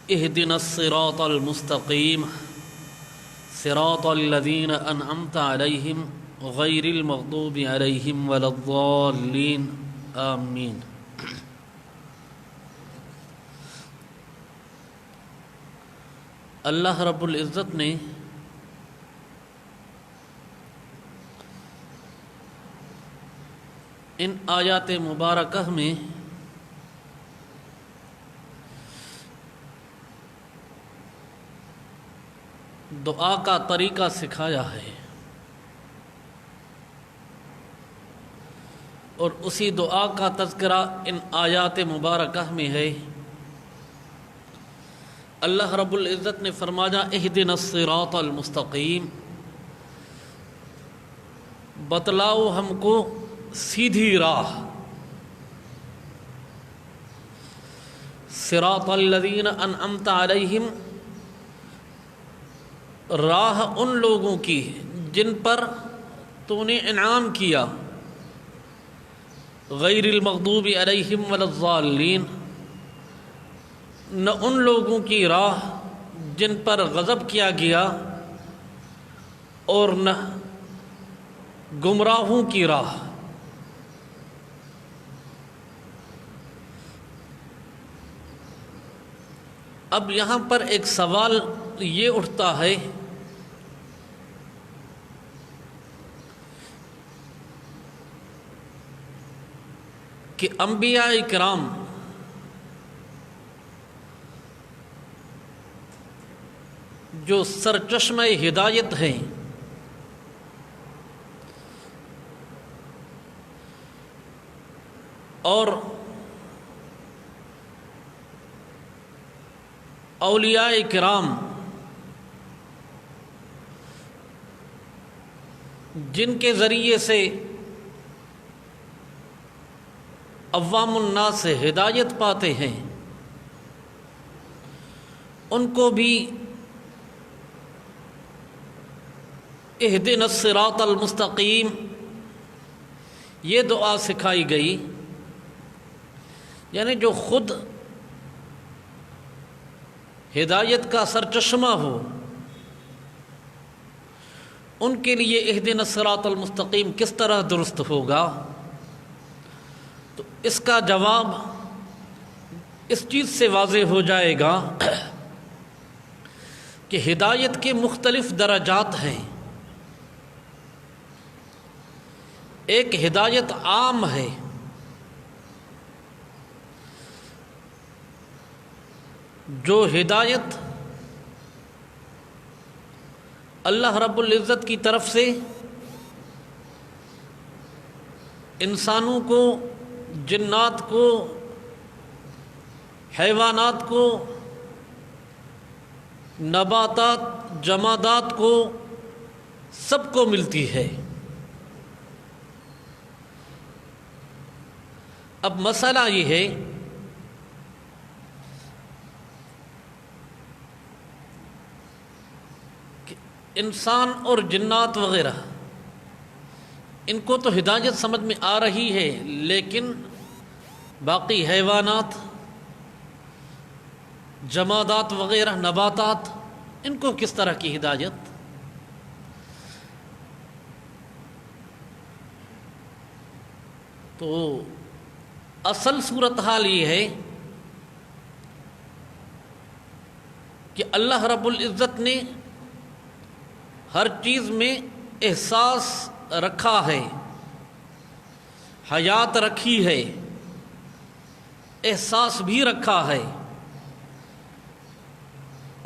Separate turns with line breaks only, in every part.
اهدنا الصراط المستقيم صراط الذين أنعمت عليهم غير المغضوب عليهم ولا الضالين آمين۔ اللہ رب العزت نے ان آیات مبارکہ میں دعا کا طریقہ سکھایا ہے، اور اسی دعا کا تذکرہ ان آیات مبارکہ میں ہے۔ اللہ رب العزت نے فرمایا اہدنا الصراط المستقیم، بتلاؤ ہم کو سیدھی راہ، صراط الذین انعمت علیہم، راہ ان لوگوں کی جن پر تو نے انعام کیا، غیر المغضوب علیہم ولا الضالین، نہ ان لوگوں کی راہ جن پر غضب کیا گیا اور نہ گمراہوں کی راہ۔ اب یہاں پر ایک سوال یہ اٹھتا ہے کہ انبیاء کرام جو سرچشمہ ہدایت ہیں، اور اولیاء کرام جن کے ذریعے سے عوام الناس سے ہدایت پاتے ہیں، ان کو بھی اہدنا الصراط المستقیم یہ دعا سکھائی گئی، یعنی جو خود ہدایت کا سرچشمہ ہو ان کے لیے اہدنا الصراط المستقیم کس طرح درست ہوگا؟ تو اس کا جواب اس چیز سے واضح ہو جائے گا کہ ہدایت کے مختلف درجات ہیں۔ ایک ہدایت عام ہے، جو ہدایت اللہ رب العزت کی طرف سے انسانوں کو، جنات کو، حیوانات کو، نباتات، جمادات کو، سب کو ملتی ہے۔ اب مسئلہ یہ ہے کہ انسان اور جنات وغیرہ ان کو تو ہدایت سمجھ میں آ رہی ہے، لیکن باقی حیوانات، جمادات وغیرہ، نباتات، ان کو کس طرح کی ہدایت؟ تو اصل صورتحال یہ ہے کہ اللہ رب العزت نے ہر چیز میں احساس رکھا ہے، حیات رکھی ہے، احساس بھی رکھا ہے،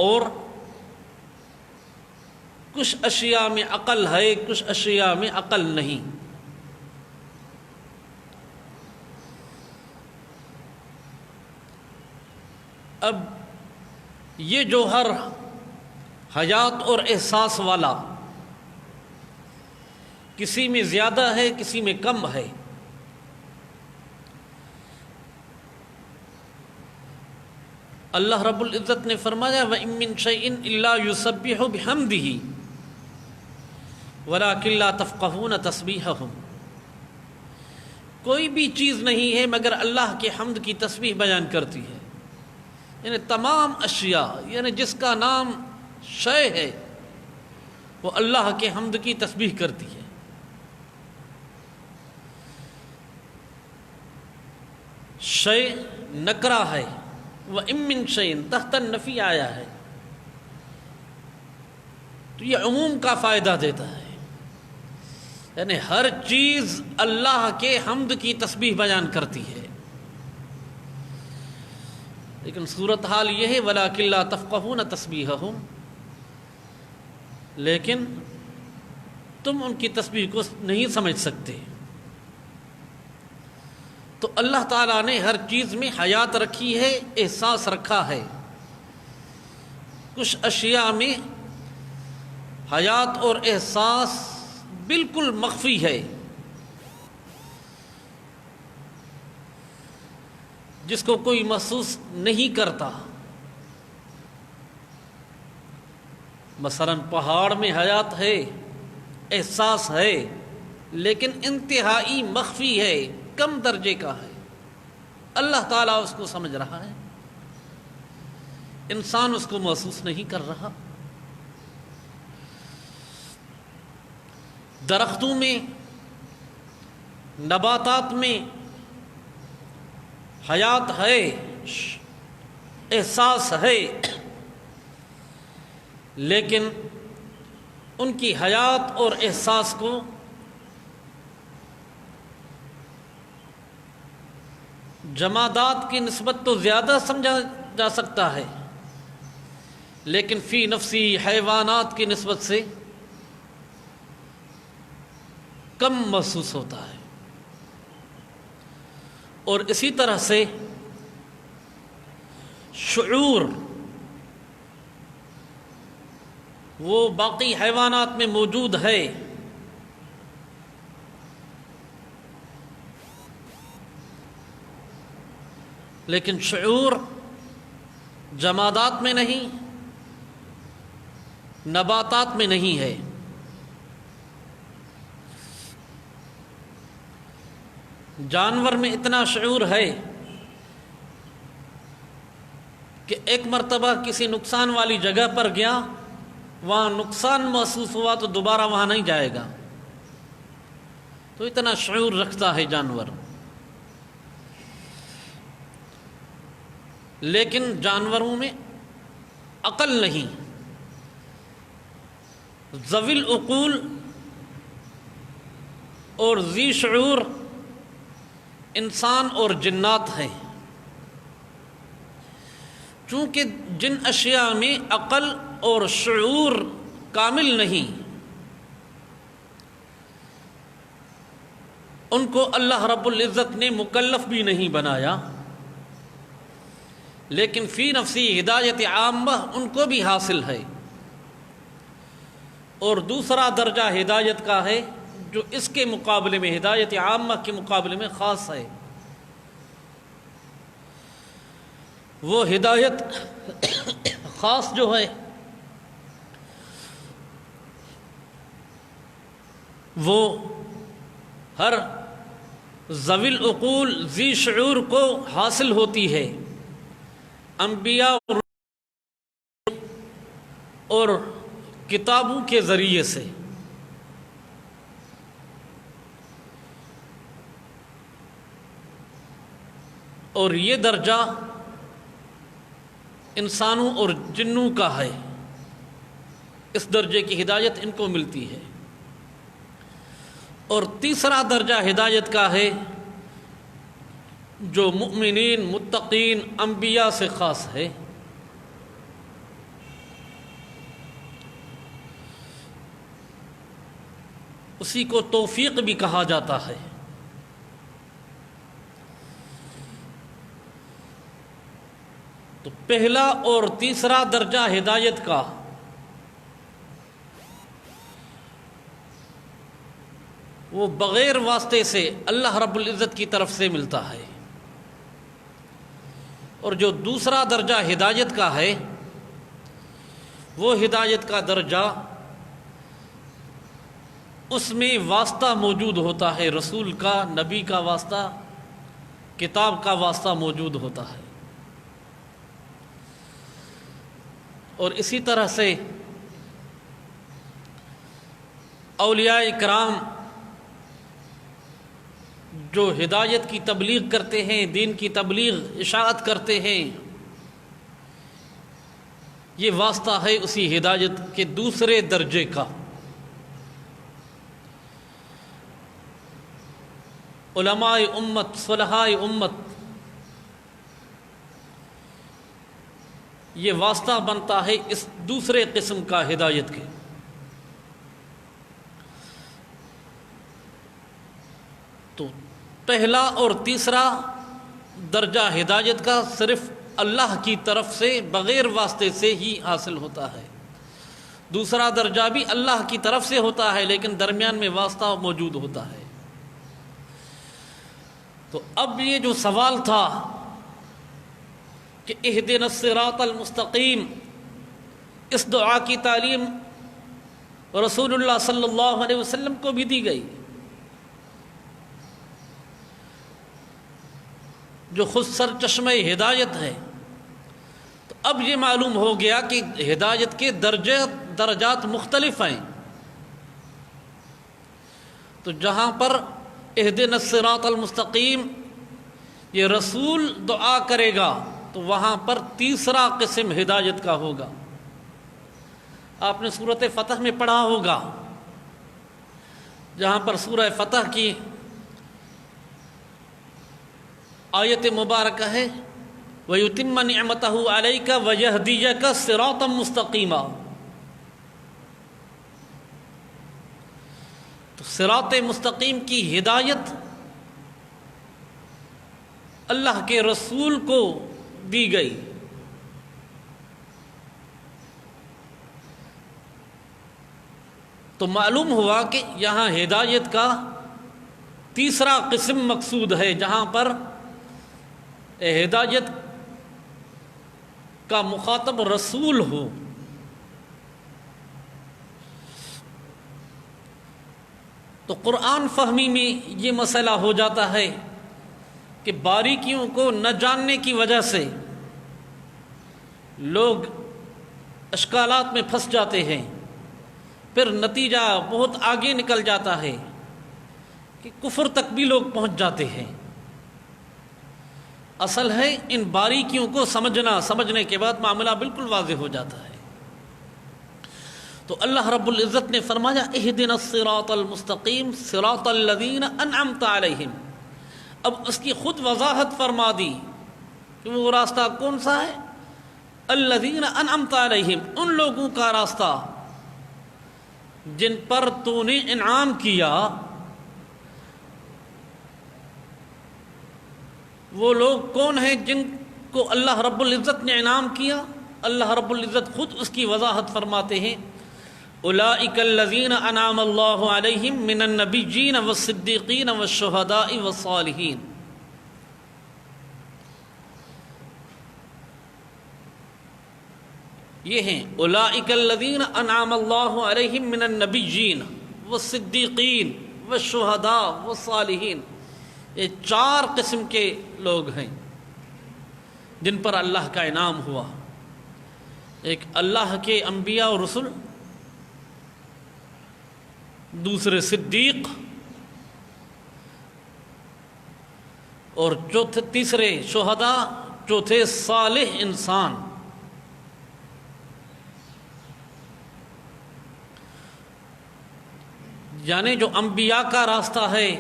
اور کچھ اشیاء میں عقل ہے، کچھ اشیاء میں عقل نہیں۔ اب یہ جو ہر حیات اور احساس والا کسی میں زیادہ ہے، کسی میں کم ہے، اللہ رب العزت نے فرمایا وَإِن مِّن شَيْءٍ إِلَّا يُسَبِّحُ بِحَمْدِهِ وَلَٰكِن لَّا تَفْقَهُونَ تَسْبِيحَهُمْ، کوئی بھی چیز نہیں ہے مگر اللہ کے حمد کی تسبیح بیان کرتی ہے، یعنی تمام اشیاء، یعنی جس کا نام شے ہے وہ اللہ کے حمد کی تسبیح کرتی ہے۔ شے نکرہ ہے، وَإِن مِّن شَيْءٍ تحت النفی آیا ہے، تو یہ عموم کا فائدہ دیتا ہے، یعنی ہر چیز اللہ کے حمد کی تسبیح بیان کرتی ہے۔ لیکن صورتحال یہ ہے وَلَٰكِن لَّا تَفْقَهُونَ تَسْبِيحَهُمْ، لیکن تم ان کی تسبیح کو نہیں سمجھ سکتے۔ تو اللہ تعالیٰ نے ہر چیز میں حیات رکھی ہے، احساس رکھا ہے۔ کچھ اشیاء میں حیات اور احساس بالکل مخفی ہے، جس کو کوئی محسوس نہیں کرتا۔ مثلا پہاڑ میں حیات ہے، احساس ہے، لیکن انتہائی مخفی ہے، کم درجے کا ہے۔ اللہ تعالیٰ اس کو سمجھ رہا ہے، انسان اس کو محسوس نہیں کر رہا۔ درختوں میں، نباتات میں حیات ہے، احساس ہے، لیکن ان کی حیات اور احساس کو جمادات کی نسبت تو زیادہ سمجھا جا سکتا ہے، لیکن فی نفسی حیوانات کی نسبت سے کم محسوس ہوتا ہے۔ اور اسی طرح سے شعور وہ باقی حیوانات میں موجود ہے، لیکن شعور جمادات میں نہیں، نباتات میں نہیں ہے۔ جانور میں اتنا شعور ہے کہ ایک مرتبہ کسی نقصان والی جگہ پر گیا، وہاں نقصان محسوس ہوا تو دوبارہ وہاں نہیں جائے گا، تو اتنا شعور رکھتا ہے جانور۔ لیکن جانوروں میں عقل نہیں، ذوی العقول اور ذی شعور انسان اور جنات ہیں۔ چونکہ جن اشیاء میں عقل اور شعور کامل نہیں، ان کو اللہ رب العزت نے مکلف بھی نہیں بنایا، لیکن فی نفسی ہدایت عامہ ان کو بھی حاصل ہے۔ اور دوسرا درجہ ہدایت کا ہے جو اس کے مقابلے میں، ہدایت عامہ کے مقابلے میں خاص ہے۔ وہ ہدایت خاص جو ہے وہ ہر ذوی العقول ذی شعور کو حاصل ہوتی ہے، انبیاء اور کتابوں کے ذریعے سے۔ اور یہ درجہ انسانوں اور جنوں کا ہے، اس درجے کی ہدایت ان کو ملتی ہے۔ اور تیسرا درجہ ہدایت کا ہے جو مؤمنین، متقین، انبیاء سے خاص ہے۔ اسی کو توفیق بھی کہا جاتا ہے۔ تو پہلا اور تیسرا درجہ ہدایت کا وہ بغیر واسطے سے اللہ رب العزت کی طرف سے ملتا ہے، اور جو دوسرا درجہ ہدایت کا ہے وہ ہدایت کا درجہ اس میں واسطہ موجود ہوتا ہے، رسول کا، نبی کا واسطہ، کتاب کا واسطہ موجود ہوتا ہے۔ اور اسی طرح سے اولیاء کرام جو ہدایت کی تبلیغ کرتے ہیں، دین کی تبلیغ اشاعت کرتے ہیں، یہ واسطہ ہے اسی ہدایت کے دوسرے درجے کا۔ علماء امت، صلحاء امت، یہ واسطہ بنتا ہے اس دوسرے قسم کا ہدایت کے۔ تو پہلا اور تیسرا درجہ ہدایت کا صرف اللہ کی طرف سے بغیر واسطے سے ہی حاصل ہوتا ہے۔ دوسرا درجہ بھی اللہ کی طرف سے ہوتا ہے لیکن درمیان میں واسطہ موجود ہوتا ہے۔ تو اب یہ جو سوال تھا کہ اہدنا الصراط المستقیم، اس دعا کی تعلیم رسول اللہ صلی اللہ علیہ وسلم کو بھی دی گئی، جو خود سرچشمہ ہدایت ہے۔ تو اب یہ معلوم ہو گیا کہ ہدایت کے درجات مختلف ہیں۔ تو جہاں پر اہدنا الصراط المستقیم یہ رسول دعا کرے گا تو وہاں پر تیسرا قسم ہدایت کا ہوگا۔ آپ نے سورۃ فتح میں پڑھا ہوگا، جہاں پر سورہ فتح کی آیت مبارکہ ہے وَيُتِمَّ نِعْمَتَهُ عَلَيْكَ وَيَهْدِيَكَ صِرَاطًا مُسْتَقِيمًا۔ تو صراط مستقیم کی ہدایت اللہ کے رسول کو دی گئی۔ تو معلوم ہوا کہ یہاں ہدایت کا تیسرا قسم مقصود ہے، جہاں پر ہدایت کا مخاطب رسول ہو۔ تو قرآن فہمی میں یہ مسئلہ ہو جاتا ہے کہ باریکیوں کو نہ جاننے کی وجہ سے لوگ اشکالات میں پھنس جاتے ہیں، پھر نتیجہ بہت آگے نکل جاتا ہے کہ کفر تک بھی لوگ پہنچ جاتے ہیں۔ اصل ہے ان باریکیوں کو سمجھنے کے بعد معاملہ بالکل واضح ہو جاتا ہے۔ تو اللہ رب العزت نے فرمایا اہدنا الصراط المستقیم صراط الذین انعمت علیہم۔ اب اس کی خود وضاحت فرما دی کہ وہ راستہ کون سا ہے؟ الذین انعمت علیہم، ان لوگوں کا راستہ جن پر تو نے انعام کیا۔ وہ لوگ کون ہیں جن کو اللہ رب العزت نے انعام کیا؟ اللہ رب العزت خود اس کی وضاحت فرماتے ہیں اولئک الذین انعم اللہ علیہم من النبیین والصدیقین والشہداء والصالحین۔ یہ ہیں اولئک الذین انعم اللہ علیہم من النبیین والصدیقین والشہداء والصالحین۔ یہ چار قسم کے لوگ ہیں جن پر اللہ کا انعام ہوا۔ ایک اللہ کے انبیاء و رسل، دوسرے صدیق، اور تیسرے شہداء، چوتھے صالح انسان۔ یعنی جو انبیاء کا راستہ ہے،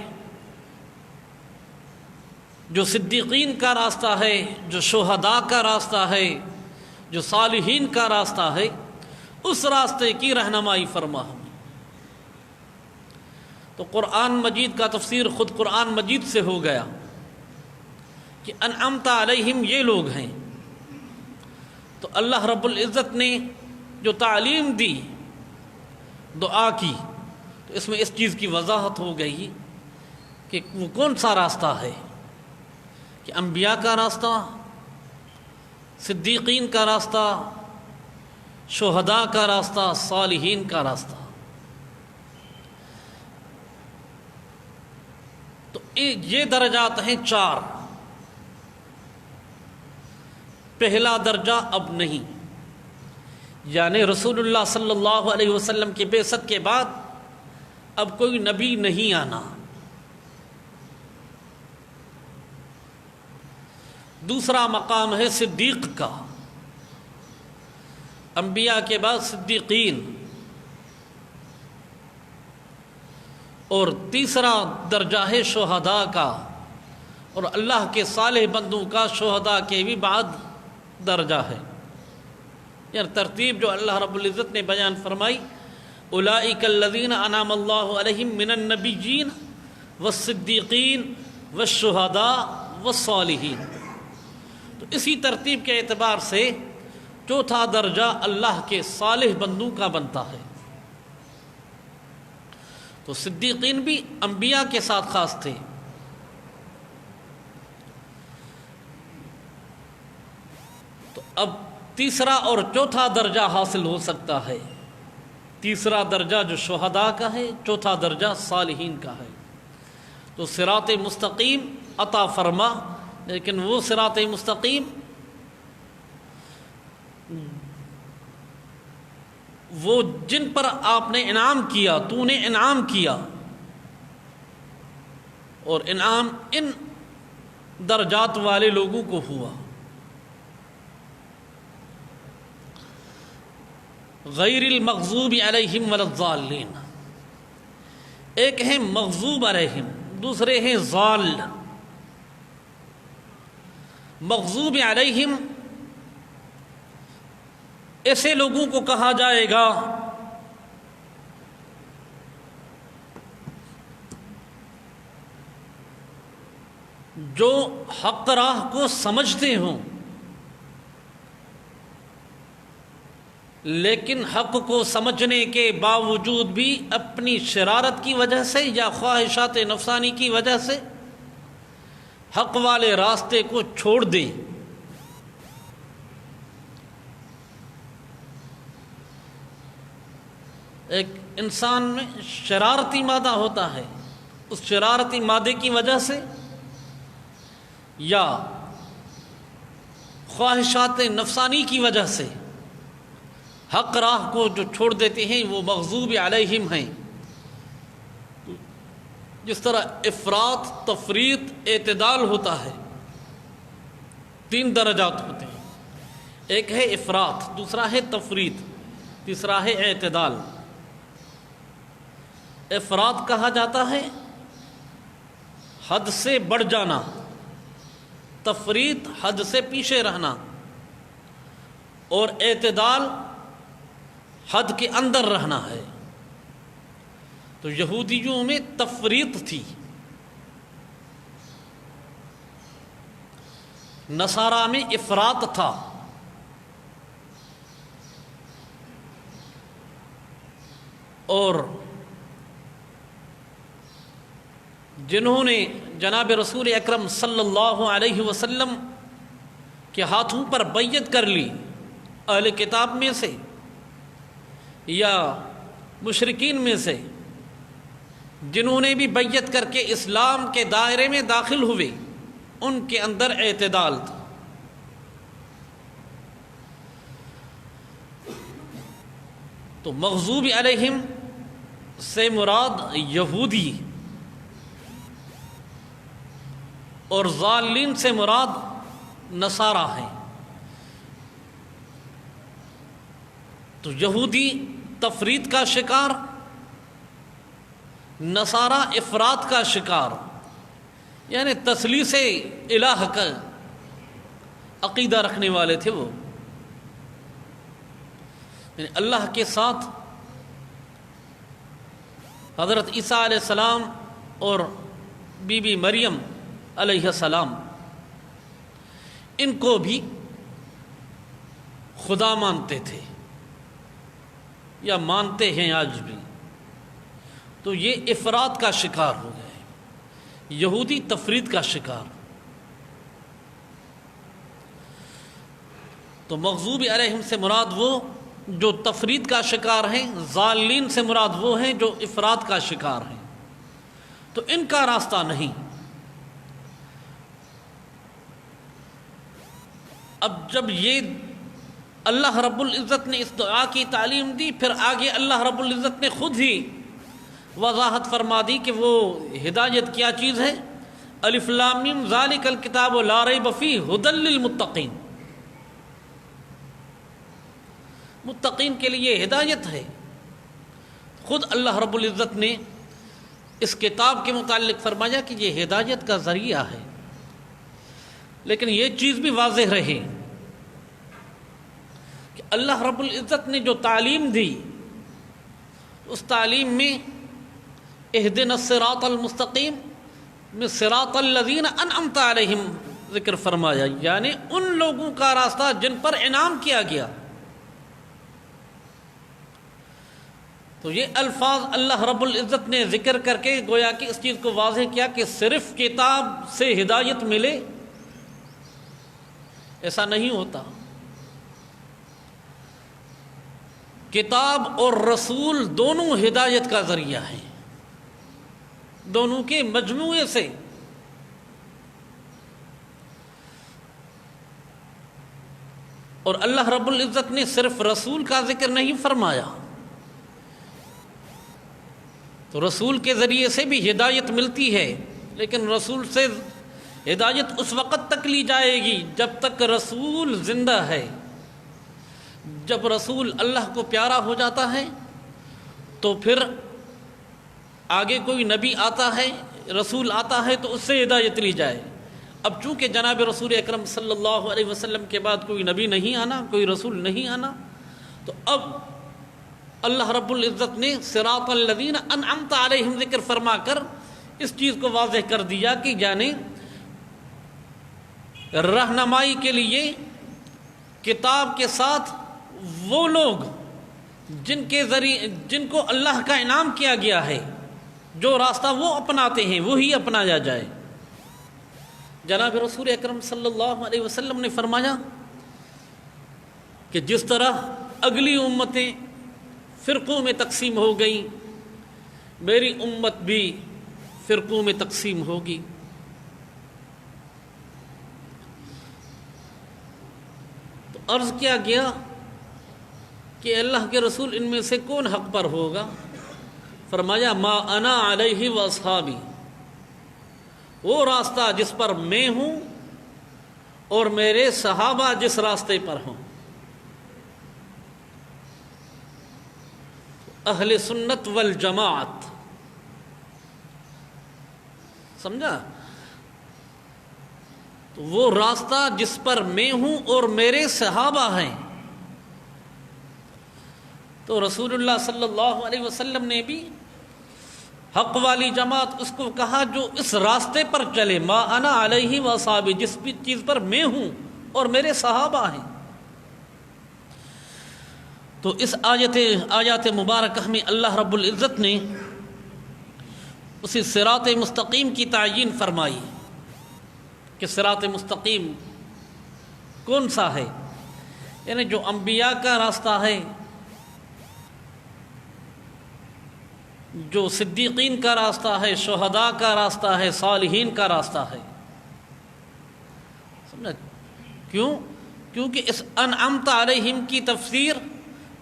جو صدیقین کا راستہ ہے، جو شہداء کا راستہ ہے، جو صالحین کا راستہ ہے، اس راستے کی رہنمائی فرما ہمیں۔ تو قرآن مجید کا تفسیر خود قرآن مجید سے ہو گیا کہ انعمت علیہم یہ لوگ ہیں۔ تو اللہ رب العزت نے جو تعلیم دی دعا کی، تو اس میں اس چیز کی وضاحت ہو گئی کہ وہ کون سا راستہ ہے، کہ انبیاء کا راستہ، صدیقین کا راستہ، شہداء کا راستہ، صالحین کا راستہ۔ تو یہ درجات ہیں چار۔ پہلا درجہ اب نہیں، یعنی رسول اللہ صلی اللہ علیہ وسلم کی بعثت کے بعد اب کوئی نبی نہیں آنا۔ دوسرا مقام ہے صدیق کا، انبیاء کے بعد صدیقین۔ اور تیسرا درجہ ہے شہداء کا، اور اللہ کے صالح بندوں کا شہداء کے بھی بعد درجہ ہے۔ یعنی ترتیب جو اللہ رب العزت نے بیان فرمائی، اولئک الذین انعم اللہ علیہم من النبیین والصدیقین والشہداء والصالحین، تو اسی ترتیب کے اعتبار سے چوتھا درجہ اللہ کے صالح بندوں کا بنتا ہے۔ تو صدیقین بھی انبیاء کے ساتھ خاص تھے۔ تو اب تیسرا اور چوتھا درجہ حاصل ہو سکتا ہے۔ تیسرا درجہ جو شہداء کا ہے، چوتھا درجہ صالحین کا ہے۔ تو صراط مستقیم عطا فرما، لیکن وہ صراط مستقیم وہ جن پر آپ نے انعام کیا، تو نے انعام کیا، اور انعام ان درجات والے لوگوں کو ہوا۔ غیر المغضوب علیہم ولا الضالین، ایک ہیں مغضوب علیہم، دوسرے ہیں ضال۔ مغضوب علیہم ایسے لوگوں کو کہا جائے گا جو حق راہ کو سمجھتے ہوں، لیکن حق کو سمجھنے کے باوجود بھی اپنی شرارت کی وجہ سے یا خواہشات نفسانی کی وجہ سے حق والے راستے کو چھوڑ دیں۔ ایک انسان میں شرارتی مادہ ہوتا ہے، اس شرارتی مادے کی وجہ سے یا خواہشات نفسانی کی وجہ سے حق راہ کو جو چھوڑ دیتے ہیں وہ مغضوب علیہم ہیں۔ جس طرح افراط، تفریط، اعتدال ہوتا ہے، تین درجات ہوتے ہیں، ایک ہے افراط، دوسرا ہے تفریط، تیسرا ہے اعتدال۔ افراط کہا جاتا ہے حد سے بڑھ جانا، تفریط حد سے پیچھے رہنا، اور اعتدال حد کے اندر رہنا ہے۔ تو یہودیوں میں تفریط تھی، نصارہ میں افراط تھا۔ اور جنہوں نے جناب رسول اکرم صلی اللہ علیہ وسلم کے ہاتھوں پر بیعت کر لی، اہل کتاب میں سے یا مشرکین میں سے، جنہوں نے بھی بیعت کر کے اسلام کے دائرے میں داخل ہوئے، ان کے اندر اعتدال تھا۔ تو مغضوب علیہم سے مراد یہودی اور ضالین سے مراد نصارہ ہیں۔ تو یہودی تفریط کا شکار، نصارہ افراط کا شکار، یعنی تثلیث الہ کا عقیدہ رکھنے والے تھے وہ، یعنی اللہ کے ساتھ حضرت عیسیٰ علیہ السلام اور بی بی مریم علیہ السلام، ان کو بھی خدا مانتے تھے یا مانتے ہیں آج بھی۔ تو یہ افراط کا شکار ہو گئے، یہودی تفریط کا شکار۔ تو مغضوب علیہم سے مراد وہ جو تفریط کا شکار ہیں، ضالین سے مراد وہ ہیں جو افراط کا شکار ہیں۔ تو ان کا راستہ نہیں۔ اب جب یہ اللہ رب العزت نے اس دعا کی تعلیم دی، پھر آگے اللہ رب العزت نے خود ہی وضاحت فرما دی کہ وہ ہدایت کیا چیز ہے۔ الف لام میم ذالک الکتاب لا ریب فیہ ھدی للمتقین، متقین کے لیے ہدایت ہے۔ خود اللہ رب العزت نے اس کتاب کے متعلق فرمایا کہ یہ ہدایت کا ذریعہ ہے، لیکن یہ چیز بھی واضح رہے کہ اللہ رب العزت نے جو تعلیم دی اس تعلیم میں اہدنا الصراط المستقیم میں صراط الذین انعمت علیہم ذکر فرمایا، یعنی ان لوگوں کا راستہ جن پر انعام کیا گیا۔ تو یہ الفاظ اللہ رب العزت نے ذکر کر کے گویا کہ اس چیز کو واضح کیا کہ صرف کتاب سے ہدایت ملے ایسا نہیں ہوتا، کتاب اور رسول دونوں ہدایت کا ذریعہ ہیں، دونوں کے مجموعے سے۔ اور اللہ رب العزت نے صرف رسول کا ذکر نہیں فرمایا، تو رسول کے ذریعے سے بھی ہدایت ملتی ہے، لیکن رسول سے ہدایت اس وقت تک لی جائے گی جب تک رسول زندہ ہے۔ جب رسول اللہ کو پیارا ہو جاتا ہے تو پھر آگے کوئی نبی آتا ہے، رسول آتا ہے تو اس سے ہدایت لی جائے۔ اب چونکہ جناب رسول اکرم صلی اللہ علیہ وسلم کے بعد کوئی نبی نہیں آنا، کوئی رسول نہیں آنا، تو اب اللہ رب العزت نے صراط الذین انعمت علیہم ذکر فرما کر اس چیز کو واضح کر دیا کہ یعنی رہنمائی کے لیے کتاب کے ساتھ وہ لوگ جن کے ذریعے جن کو اللہ کا انعام کیا گیا ہے، جو راستہ وہ اپناتے ہیں وہی اپنایا جائے۔ جناب رسول اکرم صلی اللہ علیہ وسلم نے فرمایا کہ جس طرح اگلی امتیں فرقوں میں تقسیم ہو گئیں، میری امت بھی فرقوں میں تقسیم ہوگی۔ تو عرض کیا گیا کہ اللہ کے رسول ان میں سے کون حق پر ہوگا؟ فرمایا ما انا علیہ واصحابی، وہ راستہ جس پر میں ہوں اور میرے صحابہ جس راستے پر ہوں۔ اہل سنت والجماعت، سمجھا؟ تو وہ راستہ جس پر میں ہوں اور میرے صحابہ ہیں۔ تو رسول اللہ صلی اللہ علیہ وسلم نے بھی حق والی جماعت اس کو کہا جو اس راستے پر چلے، ما انا علیہ واصحابی، جس بھی چیز پر میں ہوں اور میرے صحابہ ہیں۔ تو اس آیات مبارکہ میں اللہ رب العزت نے اسی صراط مستقیم کی تعیین فرمائی کہ صراط مستقیم کون سا ہے، یعنی جو انبیاء کا راستہ ہے، جو صدیقین کا راستہ ہے، شہداء کا راستہ ہے، صالحین کا راستہ ہے۔ سمجھا؟ کیونکہ اس انعمت علیہم کی تفسیر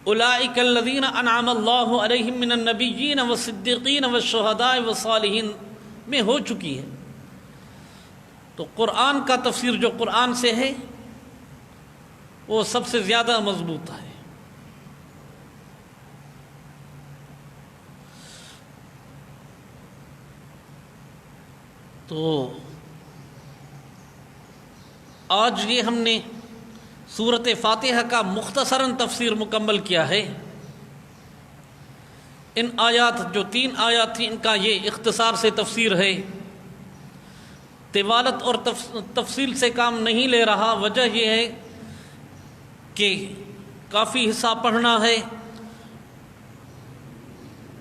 اولئک الذین انعم اللہ علیہم من النبیین والصدیقین والشہداء والصالحین میں ہو چکی ہے۔ تو قرآن کا تفسیر جو قرآن سے ہے وہ سب سے زیادہ مضبوط ہے۔ تو آج یہ ہم نے سورۃ فاتحہ کا مختصراً تفسیر مکمل کیا ہے۔ ان آیات جو 3 آیات تھیں ان کا یہ اختصار سے تفسیر ہے، طوالت اور تفصیل سے کام نہیں لے رہا۔ وجہ یہ ہے کہ کافی حصہ پڑھنا ہے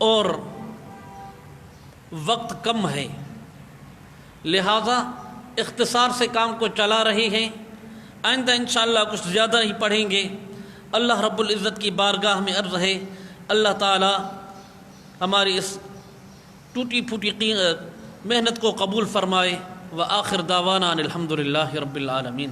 اور وقت کم ہے، لہذا اختصار سے کام کو چلا رہے ہیں۔ آئندہ انشاءاللہ کچھ زیادہ ہی پڑھیں گے۔ اللہ رب العزت کی بارگاہ میں عرض ہے اللہ تعالی ہماری اس ٹوٹی پھوٹی محنت کو قبول فرمائے۔ وآخر دعوانا ان الحمد للہ رب العالمین۔